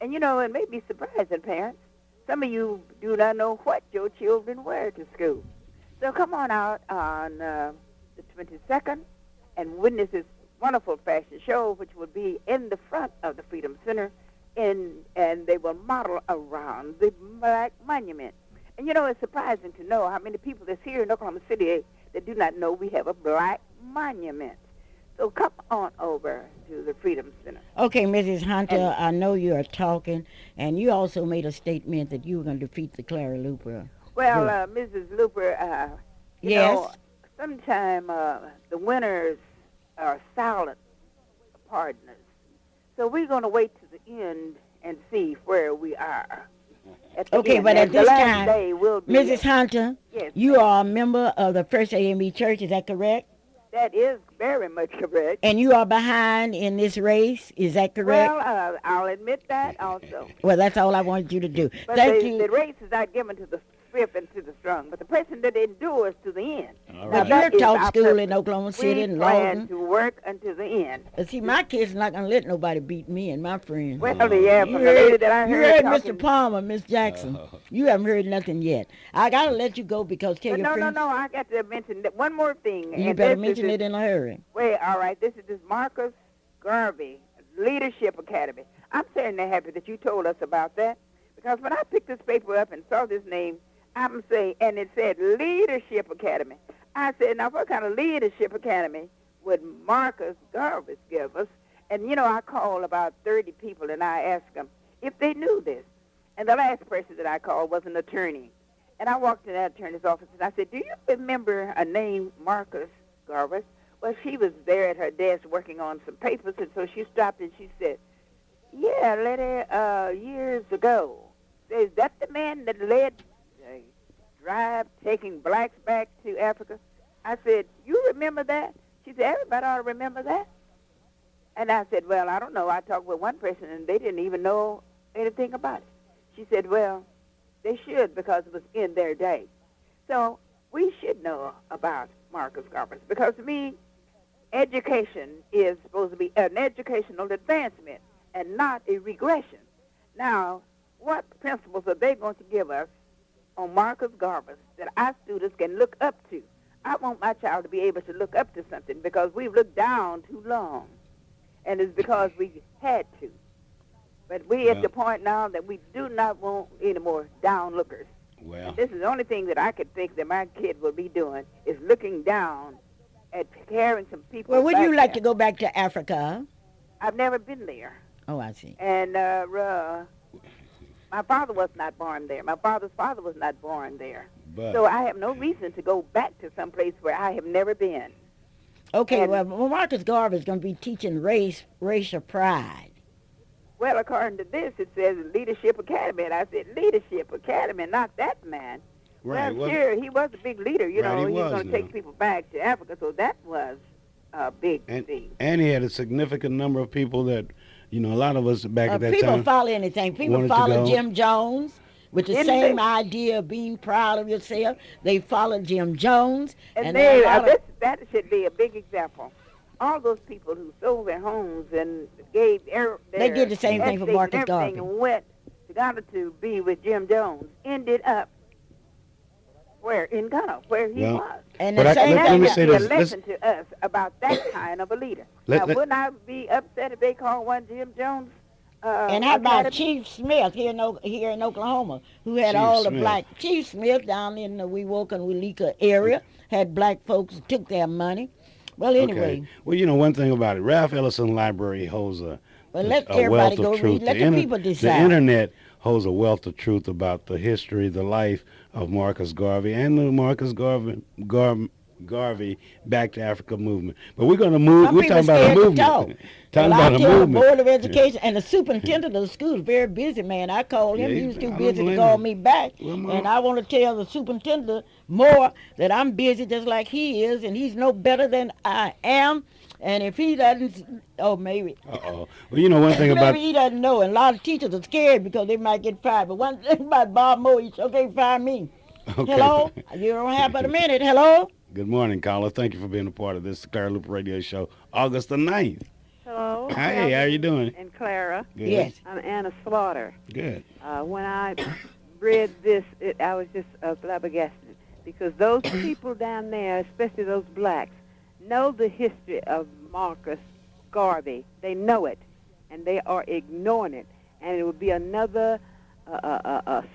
And, it may be surprising, parents. Some of you do not know what your children wear to school. So come on out on the 22nd and witness this wonderful fashion show, which will be in the front of the Freedom Center, and they will model around the Black Monument. And, it's surprising to know how many people that's here in Oklahoma City that do not know we have a Black Monument. So come on over to the Freedom Center. Okay, Mrs. Hunter, I know you are talking, and you also made a statement that you were going to defeat the Clara Luper. Well, Mrs. Luper, yes. Sometimes the winners are silent partners. So we're going to wait to the end and see where we are. Okay, but at this time, Mrs. Hunter, yes, you are a member of the First AME Church, is that correct? That is very much correct. And you are behind in this race, is that correct? Well, I'll admit that also. Well, that's all I wanted you to do. But Thank you. The race is not given to the swift and to the strong, but the person that endures to the end. All But right. you're taught school in Oklahoma City and We plan Lawton. to work until the end. But see, my kids not going to let nobody beat me and my friends. Well, yeah, from the lady that I You heard heard talking. Mr. Palmer, Miss Jackson. You haven't heard nothing yet. I got to let you go because tell But your friends. no, I got to mention that one more thing. You and better this mention is it in a hurry. Well, all right, this is this Marcus Garvey Leadership Academy. I'm certainly happy that you told us about that because when I picked this paper up and saw this name, I'm saying, and it said Leadership Academy. I said, now what kind of leadership academy would Marcus Garvey give us? And, I called about 30 people and I asked them if they knew this. And the last person that I called was an attorney. And I walked in that attorney's office and I said, do you remember a name Marcus Garvey? Well, she was there at her desk working on some papers, and so she stopped and she said, yeah, lady, years ago. Is that the man that led the drive taking blacks back to Africa? I said, you remember that? She said, everybody ought to remember that. And I said, well, I don't know. I talked with one person, and they didn't even know anything about it. She said, well, they should because it was in their day. So we should know about Marcus Garvey because to me, education is supposed to be an educational advancement and not a regression. Now, what principles are they going to give us on Marcus Garvey that our students can look up to? I want my child to be able to look up to something because we've looked down too long, and it's because we had to. But we're at the point now that we do not want any more downlookers. Well, This is the only thing that I could think that my kid will be doing is looking down at carrying some people. Well, would you back like there. to go back to Africa? I've never been there. Oh, I see. And my father was not born there. My father's father was not born there. But So I have no reason to go back to some place where I have never been. Okay, And, well, Marcus Garvey is going to be teaching racial pride. well, according to this, it says Leadership Academy. And I said, Leadership Academy, not that man. right, Well, sure, he was a big leader. You Right, know, he he was was going to take now. people back to Africa, so that was a big and thing. and he had a significant number of people that, a lot of us back at that People time follow anything. People wanted to follow go. Jim Jones with the Didn't same they? idea of being proud of yourself. They follow Jim Jones, And there are they, a lot of that should be a big example. All those people who sold their homes and gave their they did the same thing estates for and Marcus everything Garvey. and went to be with Jim Jones, ended up where in Ghana, where he Well, was. And But the I- same let That me should say be a this. lesson to us about that kind of a leader. Let- Now, let- wouldn't I be upset if they called one Jim Jones? And how about Academy? Chief Smith here in Oklahoma, who had Chief all the Smith. black Chief Smith down in the Wewoka and Welika area had black folks took their money. Well, anyway, Okay. Well, one thing about it, Ralph Ellison Library holds well, let a everybody wealth go of truth. read. Let the people The decide. internet holds a wealth of truth about the history, the life of Marcus Garvey and the Marcus Garvey Back to Africa movement. But we're going to move. Some We're people talking about a scared to movement. talk. Talking Well, about I a tell the movement. Board of Education and the superintendent of the school is very busy, man. I called him. Yeah, He was too I don't busy to blame call him. me back. Well, Mom- And I want to tell the superintendent more that I'm busy just like he is, and he's no better than I am. And if he doesn't, maybe. Uh-oh. Well, one thing about Maybe he doesn't know. And a lot of teachers are scared because they might get fired. But one thing about Bob Moore, he sure can't fire me. okay. Hello? You don't have but a minute. Hello? Good morning, caller. Thank you for being a part of this Clara Luper Radio Show, August the 9th. Hello. Hey, how you doing? And Clara. Good. Yes. I'm Anna Slaughter. Good. When I read this, I was just flabbergasted because those people down there, especially those blacks, know the history of Marcus Garvey. They know it, and they are ignoring it. And it would be another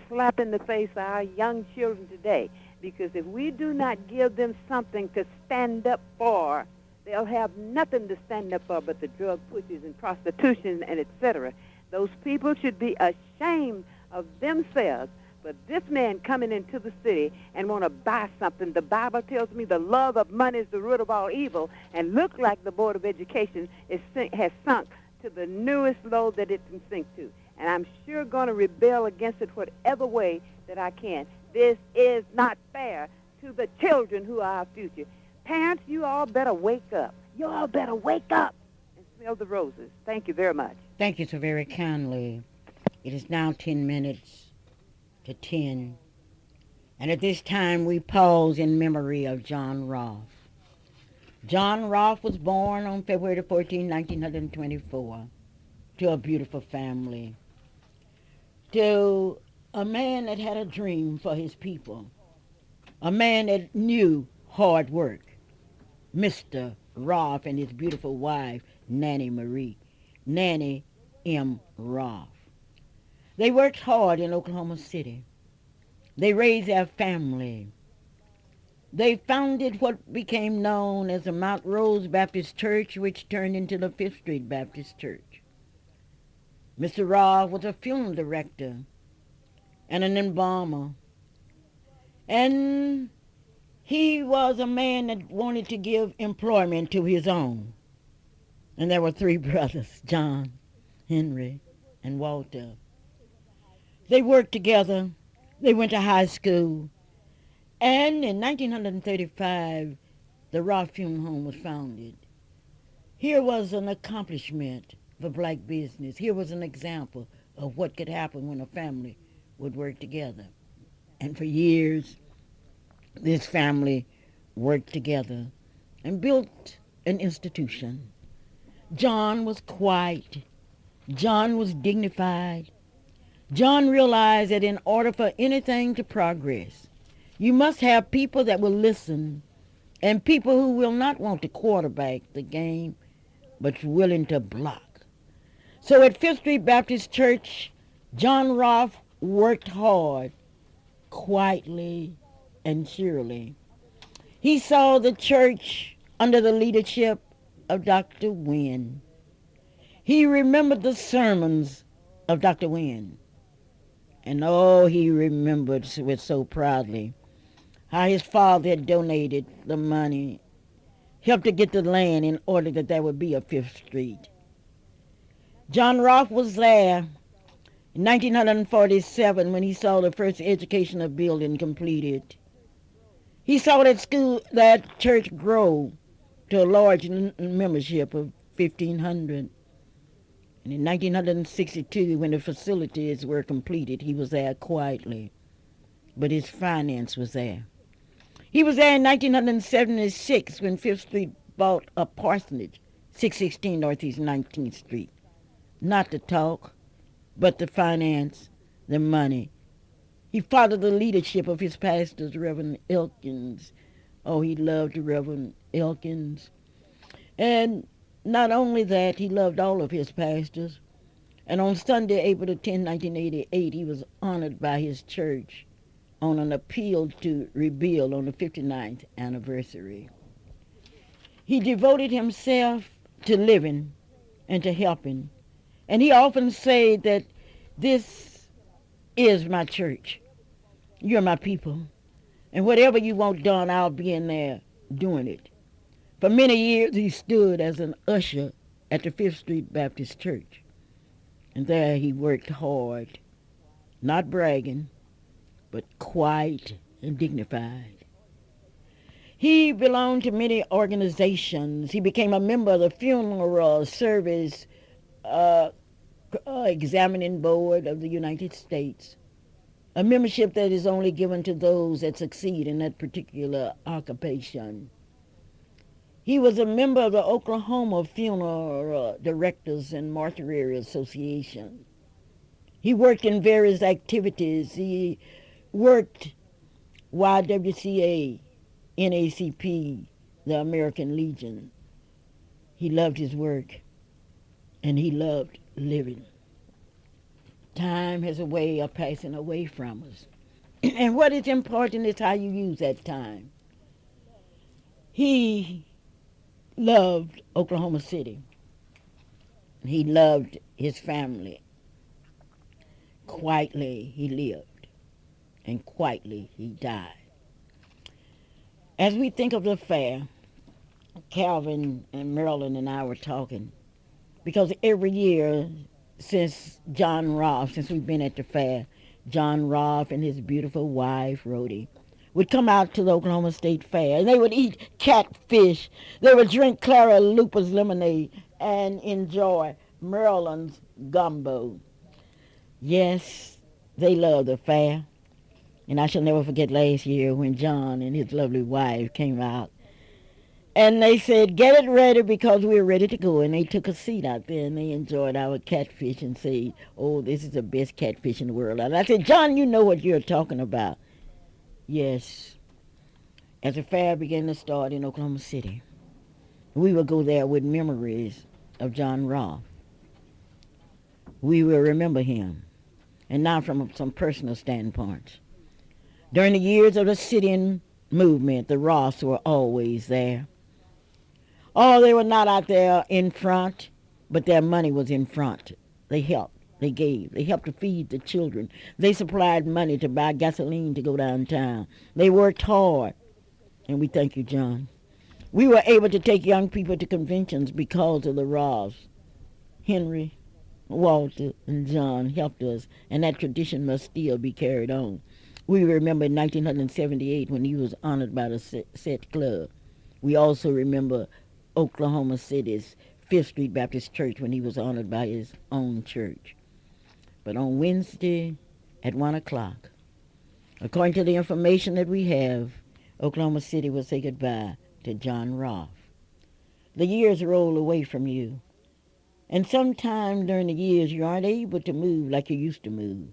slap in the face for our young children today. Because if we do not give them something to stand up for, they'll have nothing to stand up for but the drug pushes and prostitution and etc. Those people should be ashamed of themselves. But this man coming into the city and want to buy something, the Bible tells me the love of money is the root of all evil, and look like the Board of Education has sunk to the newest low that it can sink to. And I'm sure going to rebel against it whatever way that I can. This is not fair to the children who are our future. Parents, you all better wake up. You all better wake up and smell the roses. Thank you very much. Thank you so very kindly. It is now 10 minutes to 10. And at this time, we pause in memory of John Rolfe. John Rolfe was born on February 14, 1924, to a beautiful family, to a man that had a dream for his people, a man that knew hard work, Mr. Rolfe and his beautiful wife, Nanny M. Rolfe. They worked hard in Oklahoma City. They raised their family. They founded what became known as the Mount Rose Baptist Church, which turned into the Fifth Street Baptist Church. Mr. Rolfe was a funeral director and an embalmer. And he was a man that wanted to give employment to his own. And there were three brothers, John, Henry, and Walter. They worked together. They went to high school. And in 1935, the Rolfe Funeral Home was founded. Here was an accomplishment for black business. Here was an example of what could happen when a family would work together. And for years, this family worked together and built an institution. John was quiet. John was dignified. John realized that in order for anything to progress, you must have people that will listen and people who will not want to quarterback the game, but willing to block. So at Fifth Street Baptist Church, John Rolfe worked hard, quietly and surely. He saw the church under the leadership of Dr. Wynne. He remembered the sermons of Dr. Wynne. And he remembered with so proudly how his father had donated the money, helped to get the land in order that there would be a Fifth Street. John Rolfe was there in 1947 when he saw the first educational building completed. He saw that church grow to a large membership of 1,500. And in 1962, when the facilities were completed, he was there quietly, but his finance was there. He was there in 1976 when Fifth Street bought a parsonage, 616 Northeast 19th Street. Not to talk, but to finance the money. He followed the leadership of his pastors, Reverend Elkins. Oh, he loved Reverend Elkins. And not only that, he loved all of his pastors. And on Sunday, April 10, 1988, he was honored by his church on an appeal to rebuild on the 59th anniversary. He devoted himself to living and to helping. And he often said that this is my church. You're my people. And whatever you want done, I'll be in there doing it. For many years, he stood as an usher at the Fifth Street Baptist Church. And there he worked hard, not bragging, but quiet and dignified. He belonged to many organizations. He became a member of the Funeral Service Examining Board of the United States, a membership that is only given to those that succeed in that particular occupation. He was a member of the Oklahoma Funeral Directors and Mortuary Association. He worked in various activities. He worked YWCA, NACP, the American Legion. He loved his work, and he loved living. Time has a way of passing away from us. And what is important is how you use that time. He loved Oklahoma City. He loved his family. Quietly he lived, and quietly he died. As we think of the fair, Calvin and Marilyn and I were talking, because every year since we've been at the fair, John Rolfe and his beautiful wife, Rhodey, would come out to the Oklahoma State Fair, and they would eat catfish. They would drink Clara Luper's lemonade and enjoy Maryland's gumbo. Yes, they love the fair. And I shall never forget last year when John and his lovely wife came out. And they said, get it ready because we're ready to go. And they took a seat out there and they enjoyed our catfish and said, oh, this is the best catfish in the world. And I said, John, you know what you're talking about. Yes. As the fair began to start in Oklahoma City, we would go there with memories of John Rolfe. We will remember him. And now from some personal standpoints. During the years of the sit-in movement, the Roths were always there. Oh, they were not out there in front, but their money was in front. They helped. They gave. They helped to feed the children. They supplied money to buy gasoline to go downtown. They worked hard. And we thank you, John. We were able to take young people to conventions because of the Roths. Henry, Walter, and John helped us, and that tradition must still be carried on. We remember in 1978 when he was honored by the Set Club. We also remember Oklahoma City's Fifth Street Baptist Church when he was honored by his own church. But on Wednesday at 1 o'clock, according to the information that we have, Oklahoma City will say goodbye to John Rolfe. The years roll away from you, and sometime during the years you aren't able to move like you used to move.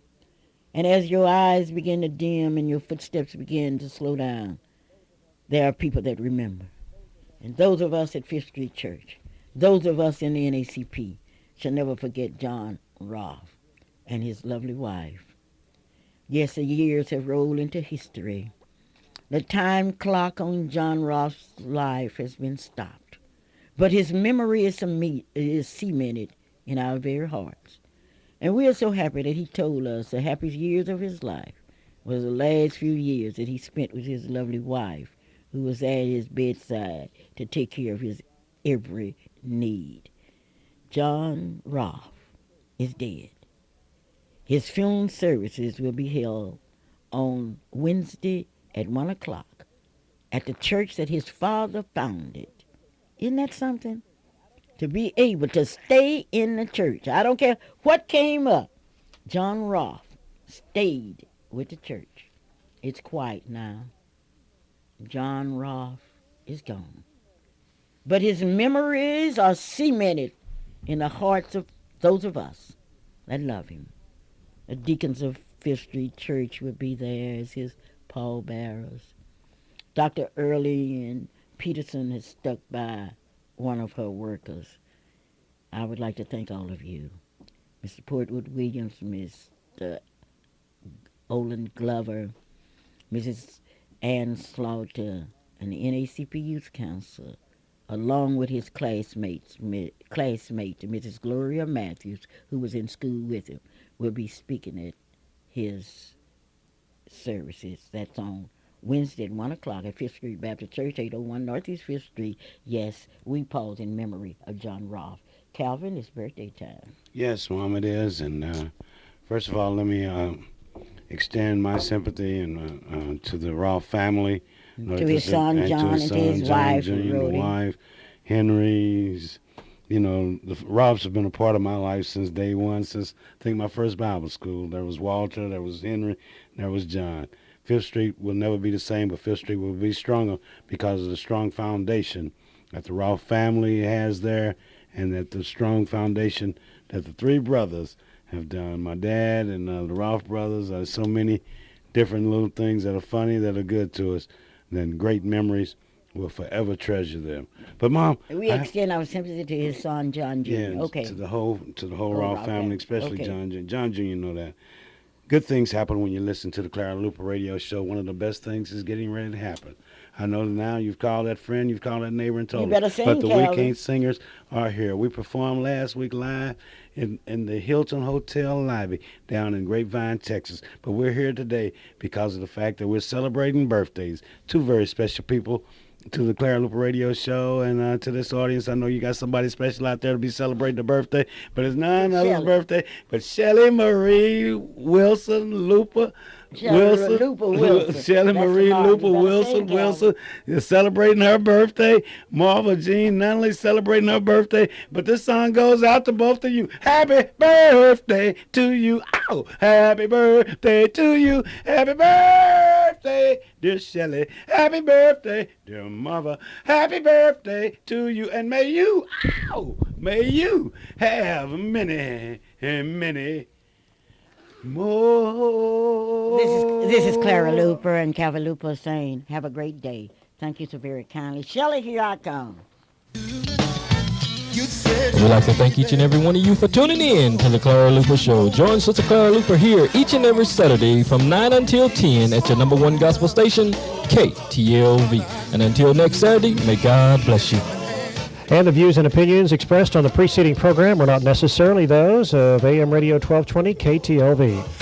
And as your eyes begin to dim and your footsteps begin to slow down, there are people that remember. And those of us at Fifth Street Church, those of us in the NACP, shall never forget John Rolfe and his lovely wife. Yes, the years have rolled into history. The time clock on John Rolfe's life has been stopped, but his memory is cemented in our very hearts. And we are so happy that he told us the happiest years of his life was the last few years that he spent with his lovely wife, who was at his bedside to take care of his every need. John Roth is dead. His funeral services will be held on Wednesday at 1 o'clock at the church that his father founded. Isn't that something? To be able to stay in the church. I don't care what came up. John Roth stayed with the church. It's quiet now. John Roth is gone. But his memories are cemented in the hearts of those of us that love him. The deacons of Fifth Street Church will be there as his pallbearers. Dr. Early and Peterson has stuck by one of her workers. I would like to thank all of you. Mr. Portwood Williams, Mr. Olin Glover, Mrs. Ann Slaughter, and the NACP Youth Council, along with his classmate, Mrs. Gloria Matthews, who was in school with him, will be speaking at his services. That's on Wednesday at 1 o'clock at Fifth Street Baptist Church, 801 Northeast Fifth Street. Yes, we pause in memory of John Roth. Calvin, it's birthday time. Yes, Mom, it is. And first of all, let me extend my sympathy and to the Roth family. To his son John and to his wife, Rhoda. Henry's. You know, the Roths have been a part of my life since day one, since I think my first Bible school. There was Walter, there was Henry, there was John. Fifth Street will never be the same, but Fifth Street will be stronger because of the strong foundation that the Roth family has there, and that the strong foundation that the three brothers have done. My dad and the Roth brothers, there's so many different little things that are funny, that are good to us, then great memories. We'll forever treasure them. But Mom, we extend our sympathy to his son John Jr. Yeah, okay. to the whole Roth family, especially John Jr. John Jr. know that. Good things happen when you listen to the Clara Luper radio show. One of the best things is getting ready to happen. I know now you've called that friend, you've called that neighbor and told them. But the Weekend Singers are here. We performed last week live in the Hilton Hotel lobby down in Grapevine, Texas. But we're here today because of the fact that we're celebrating birthdays. Two very special people to the Clara Luper radio show, and to this audience. I know you got somebody special out there to be celebrating the birthday, but it's none other's birthday but Shelly Marie Wilson Luper. Wilson. Shelly Marie Luper Wilson is celebrating her birthday. Marva Jean Nunley celebrating her birthday. But this song goes out to both of you. Happy birthday to you. Ow! Happy birthday to you. Happy birthday, dear Shelly. Happy birthday, dear Marva. Happy birthday to you. And may you have many and many more. This is Clara Luper and Calvin Luper saying, have a great day. Thank you so very kindly. Shelley, here I come. We'd like to thank each and every one of you for tuning in to the Clara Luper Show. Join Sister Clara Luper here each and every Saturday from 9 until 10 at your number one gospel station, KTLV. And until next Saturday, may God bless you. And the views and opinions expressed on the preceding program were not necessarily those of AM Radio 1220 KTLV.